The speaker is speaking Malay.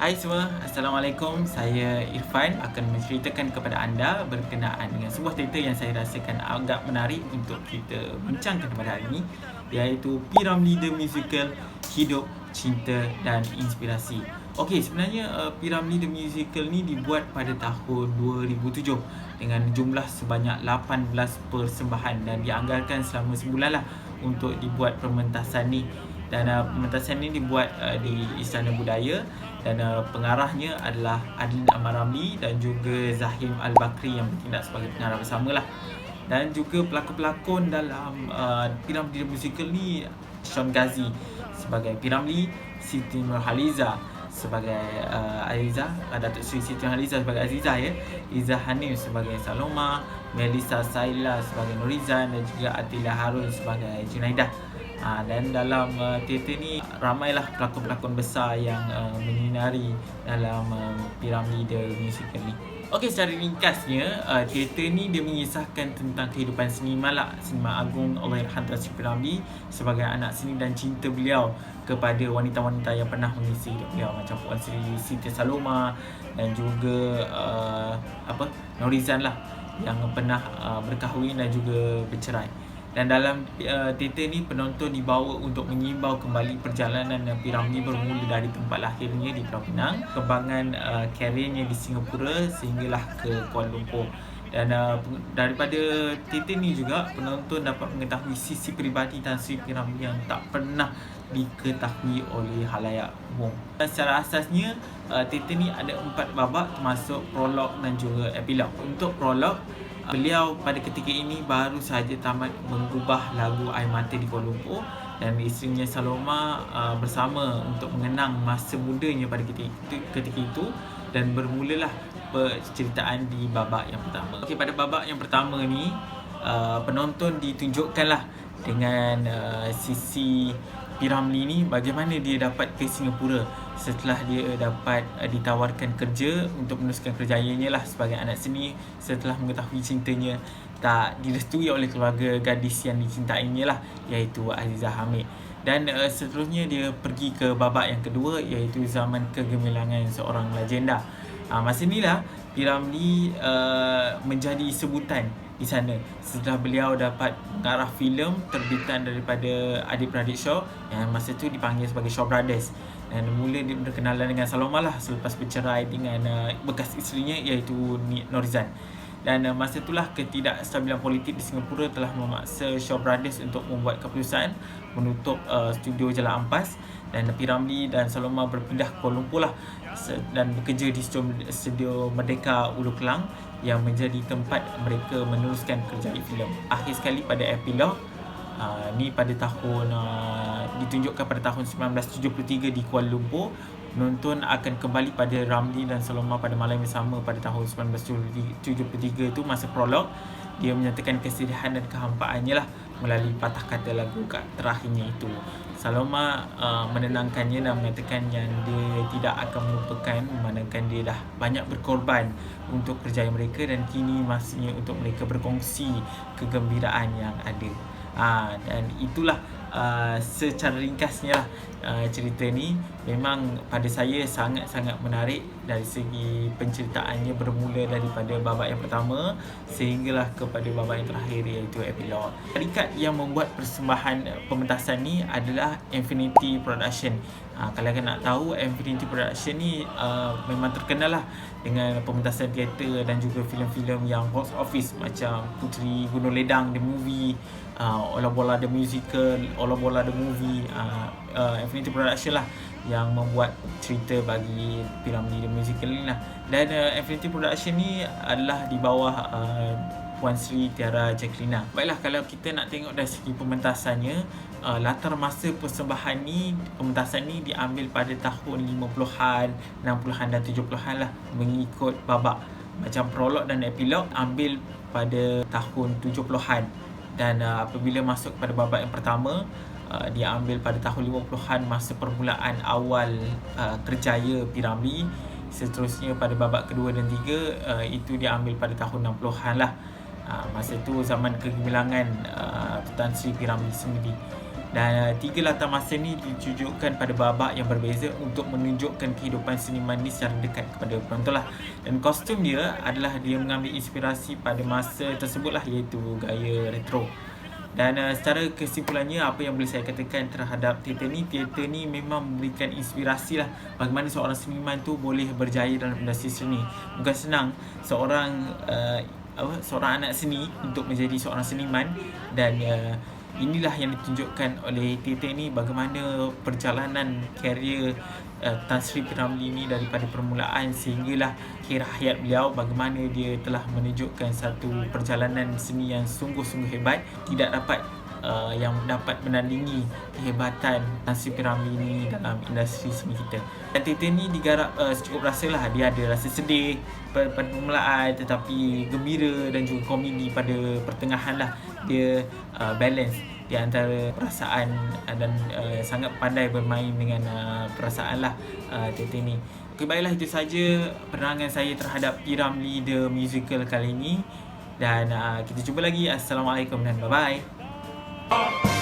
Hai semua, Assalamualaikum. Saya Irfan akan menceritakan kepada anda berkenaan dengan sebuah cerita yang saya rasakan agak menarik untuk kita bincangkan pada hari ini, iaitu P. Ramlee The Musical, Hidup, Cinta dan Inspirasi. Okey, sebenarnya P. Ramlee The Musical ni dibuat pada tahun 2007 dengan jumlah sebanyak 18 persembahan dan dianggarkan selama sebulan lah untuk dibuat pementasan ni. Dan pementasan ni dibuat di Istana Budaya dan pengarahnya adalah Adlin Ahmad Ramlee dan juga Zahim Al-Bakri yang bertindak sebagai pengarah bersama lah. Dan juga pelakon-pelakon dalam P. Ramlee The Musical ni, Shaun Ghazi sebagai P. Ramlee, Siti Nurhaliza sebagai Aziza, Datuk Seri Siti Nurhaliza sebagai Aziza ya, Izzah Hanif sebagai Saloma, Melissa Saila sebagai Nurizan dan juga Atila Harun sebagai Junaidah. Dan dalam teater ni ramailah pelakon-pelakon besar yang menyinari dalam P. Ramlee The Musical ni. Okey, secara ringkasnya teater ni dia mengisahkan tentang kehidupan seniman lah, seniman agung Allahyarham Tan Sri P. Ramlee sebagai anak seni dan cinta beliau kepada wanita-wanita yang pernah mengisi hidup beliau macam Puan Sri Siti Saloma dan juga Nurizan lah yang pernah berkahwin dan juga bercerai. Dan dalam teater ni penonton dibawa untuk menyimbau kembali perjalanan P. Ramlee bermula dari tempat lahirnya di Pulau Pinang, kembangan kariernya di Singapura sehinggalah ke Kuala Lumpur. Dan daripada teater ni juga penonton dapat mengetahui sisi peribadi Tan Sri P. Ramlee yang tak pernah diketahui oleh khalayak umum. Secara asasnya teater ni ada 4 babak termasuk prolog dan juga epilog. Untuk prolog, beliau pada ketika ini baru sahaja tamat mengubah lagu Air Mata di Kuala Lumpur dan isterinya Saloma bersama untuk mengenang masa mudanya pada ketika itu dan bermulalah penceritaan di babak yang pertama. Okey, pada babak yang pertama ni penonton ditunjukkanlah dengan sisi P. Ramlee ni bagaimana dia dapat ke Singapura setelah dia dapat ditawarkan kerja untuk meneruskan kerjayanya lah sebagai anak seni setelah mengetahui cintanya tak direstui oleh keluarga gadis yang dicintainya lah, iaitu Azizah Hamid. Dan seterusnya dia pergi ke babak yang kedua, iaitu zaman kegemilangan seorang legenda. Masa inilah P. Ramlee menjadi sebutan di sana setelah beliau dapat mengarah filem terbitan daripada adik-beradik Shaw yang masa tu dipanggil sebagai Shaw Brothers, dan mula dia berkenalan dengan Saloma lah selepas bercerai dengan bekas isterinya iaitu Nurizan. Dan masa itulah ketidakstabilan politik di Singapura telah memaksa Shaw Brothers untuk membuat keputusan menutup studio Jalan Ampas, dan P. Ramlee dan Saloma berpindah ke Kuala Lumpur lah dan bekerja di studio Merdeka Ulu Kelang yang menjadi tempat mereka meneruskan kerjaya filem. Akhir sekali pada epilog ni pada tahun ditunjukkan pada tahun 1973 di Kuala Lumpur. Penonton akan kembali pada Ramlee dan Saloma pada malam yang sama pada tahun 1973 tu. Masa prolog, dia menyatakan kesedihan dan kehampaannya lah melalui patah kata lagu terakhirnya itu. Saloma menenangkannya dan mengatakan yang dia tidak akan melupakan memandangkan dia dah banyak berkorban untuk kerjaya mereka dan kini masanya untuk mereka berkongsi kegembiraan yang ada. Dan itulah secara ringkasnya lah cerita ni. Memang pada saya sangat-sangat menarik dari segi penceritaannya, bermula daripada babak yang pertama sehinggalah kepada babak yang terakhir iaitu epilog. Syarikat yang membuat persembahan pementasan ni adalah Infinity Production. Kalau kalian nak tahu, Infinity Production ni memang terkenal lah dengan pementasan teater dan juga filem-filem yang box office macam Puteri Gunung Ledang The Movie, Ola Bola The Musical, Ola Bola The Movie. Infinity Production lah yang membuat cerita bagi P. Ramlee The Musical ni lah. Dan Infinity Production ni adalah di bawah Puan Sri Tiara Jacquelina. Baiklah, kalau kita nak tengok dari segi pementasannya, latar masa pementasan ni diambil pada tahun 50-an, 60-an dan 70-an lah, mengikut babak. Macam prolog dan epilog ambil pada tahun 70-an, dan apabila masuk pada babak yang pertama, dia ambil pada tahun 50-an, masa permulaan awal kerjaya P. Ramlee. Seterusnya pada babak kedua dan tiga, itu dia ambil pada tahun 60-an lah. Masa tu zaman kegemilangan Tan Sri P. Ramlee sendiri. Dan 3 latar masa ni ditujukan pada babak yang berbeza untuk menunjukkan kehidupan seniman ni secara dekat kepada penonton lah. Dan kostum dia adalah dia mengambil inspirasi pada masa tersebut lah, iaitu gaya retro. Dan secara kesimpulannya, apa yang boleh saya katakan terhadap teater ni memang memberikan inspirasi lah bagaimana seorang seniman tu boleh berjaya dalam industri seni. Bukan senang seorang anak seni untuk menjadi seorang seniman. Dan inilah yang ditunjukkan oleh teater ni, bagaimana perjalanan karier Tan Sri P. Ramlee ni daripada permulaan sehinggalah akhir hayat beliau, bagaimana dia telah menunjukkan satu perjalanan seni yang sungguh-sungguh hebat. Tidak dapat yang dapat menandingi kehebatan Tan Sri P. Ramlee ni dalam industri seni kita. Dan teater ni digarap cukup rasalah, dia ada rasa sedih pada permulaan, tetapi gembira dan juga komedi pada pertengahan lah. Dia balance di antara perasaan dan sangat pandai bermain dengan perasaan lah teater ni. Okay, baiklah, itu saja penerangan saya terhadap P. Ramlee The Musical kali ini. Dan kita jumpa lagi. Assalamualaikum dan bye-bye.